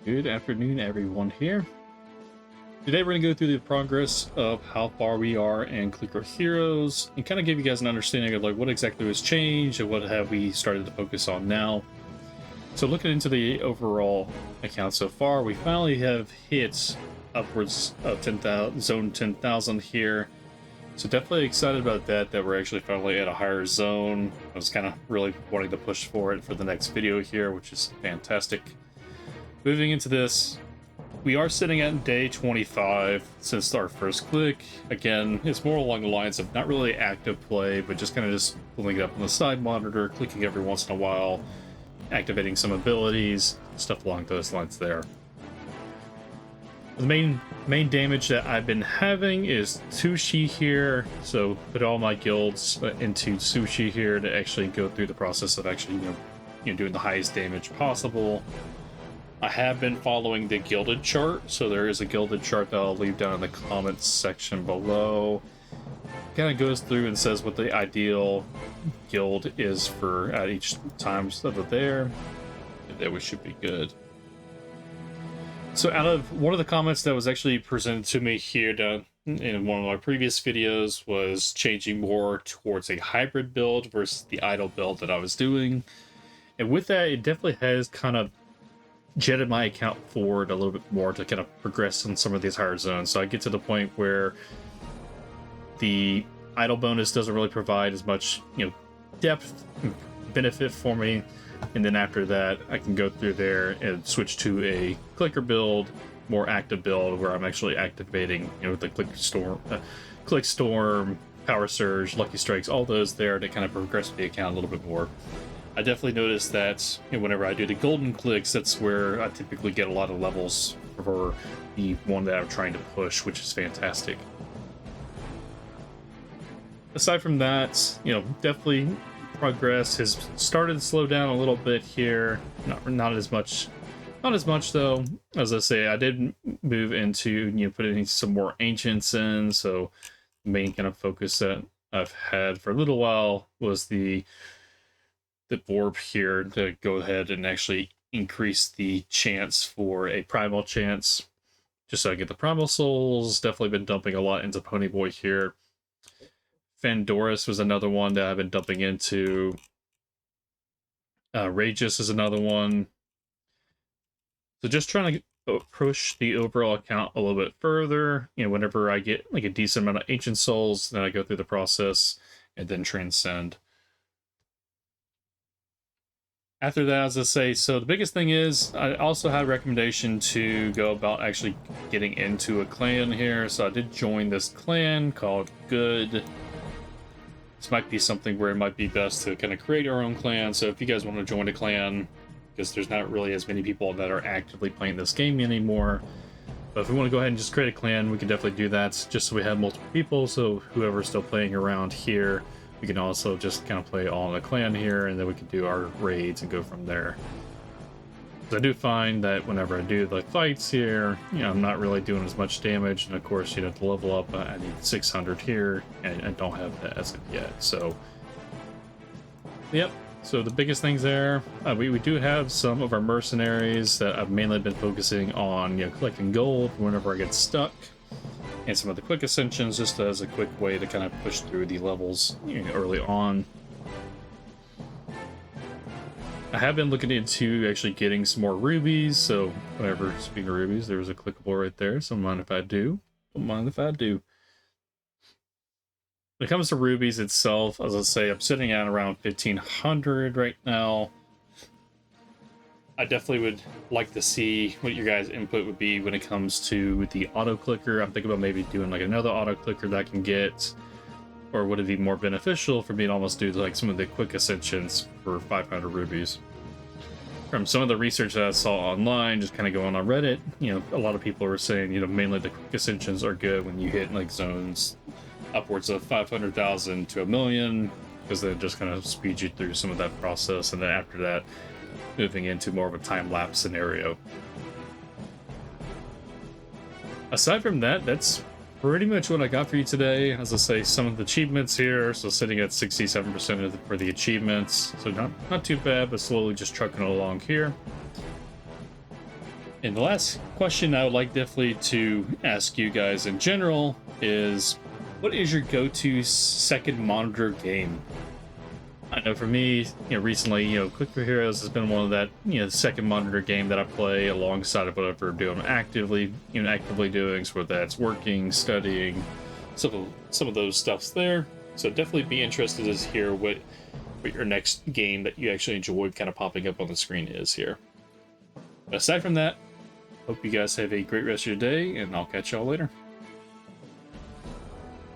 Good afternoon, everyone here. Today we're going to go through the progress of how far we are in Clicker Heroes and kind of give you guys an understanding of like what exactly was changed and what have we started to focus on now. So looking into the overall account so far, we finally have hit upwards of 10,000, zone 10,000 here. So definitely excited about that we're actually finally at a higher zone. I was kind of really wanting to push for it for the next video here, which is fantastic. Moving into this, we are sitting at day 25 since our first click. Again, it's more along the lines of not really active play, but just kind of just pulling it up on the side monitor, clicking every once in a while, activating some abilities, stuff along those lines there. The main damage that I've been having is Sushi here, so put all my guilds into Sushi here to actually go through the process of actually doing the highest damage possible. I have been following the Gilded chart, so there is a Gilded chart that I'll leave down in the comments section below. Kind of goes through and says what the ideal guild is for at each time of there. That we should be good. So out of one of the comments that was actually presented to me here down in one of my previous videos was changing more towards a hybrid build versus the idle build that I was doing. And with that, it definitely has kind of jetted my account forward a little bit more to kind of progress in some of these higher zones. So I get to the point where the idle bonus doesn't really provide as much, depth and benefit for me. And then after that, I can go through there and switch to a clicker build, more active build, where I'm actually activating, the click storm, power surge, lucky strikes, all those there to kind of progress the account a little bit more. I definitely noticed that whenever I do the golden clicks, that's where I typically get a lot of levels for the one that I'm trying to push, which is fantastic. Aside from that, definitely progress has started to slow down a little bit here. Not as much though. As I say, I did move into putting some more ancients in, so the main kind of focus that I've had for a little while was the orb here to go ahead and actually increase the chance for a primal chance, just so I get the primal souls. Definitely been dumping a lot into Ponyboy here. Fandoris was another one that I've been dumping into. Rageous is another one. So just trying to push the overall account a little bit further. Whenever I get like a decent amount of ancient souls, then I go through the process and then transcend. After that, as I say, so the biggest thing is I also had a recommendation to go about actually getting into a clan here. So I did join this clan called Good. This might be something where it might be best to kind of create our own clan. So if you guys want to join a clan, because there's not really as many people that are actively playing this game anymore. But if we want to go ahead and just create a clan, we can definitely do that just so we have multiple people. So whoever's still playing around here, we can also just kind of play all in a clan here, and then we can do our raids and go from there. So I do find that whenever I do the fights here, I'm not really doing as much damage, and of course, to level up, I need 600 here, and I don't have that as of yet. So, yep. So the biggest things there, we do have some of our mercenaries that I've mainly been focusing on, collecting gold whenever I get stuck. And some of the quick ascensions, just as a quick way to kind of push through the levels early on. I have been looking into actually getting some more rubies, so whenever, speaking of rubies, there was a clickable right there, so don't mind if I do. Don't mind if I do. When it comes to rubies itself, as I say, I'm sitting at around 1,500 right now. I definitely would like to see what your guys' input would be when it comes to the autoclicker. I'm thinking about maybe doing like another autoclicker that I can get, or would it be more beneficial for me to almost do like some of the quick ascensions for 500 rubies? From some of the research that I saw online, just kind of going on Reddit, a lot of people are saying, mainly the quick ascensions are good when you hit like zones upwards of 500,000 to 1 million, because they just kind of speed you through some of that process, and then after that, moving into more of a time-lapse scenario. Aside from that, that's pretty much what I got for you today. As I say, some of the achievements here, so sitting at 67% for the achievements, so not too bad, but slowly just trucking along here. And the last question I would like definitely to ask you guys in general is, what is your go-to second monitor game? I know for me, recently, Click for Heroes has been one of that, second monitor game that I play alongside of whatever I'm doing actively doing, so whether that's working, studying, some of those stuffs there. So definitely be interested to hear what your next game that you actually enjoy kind of popping up on the screen is here. But aside from that, hope you guys have a great rest of your day, and I'll catch y'all later.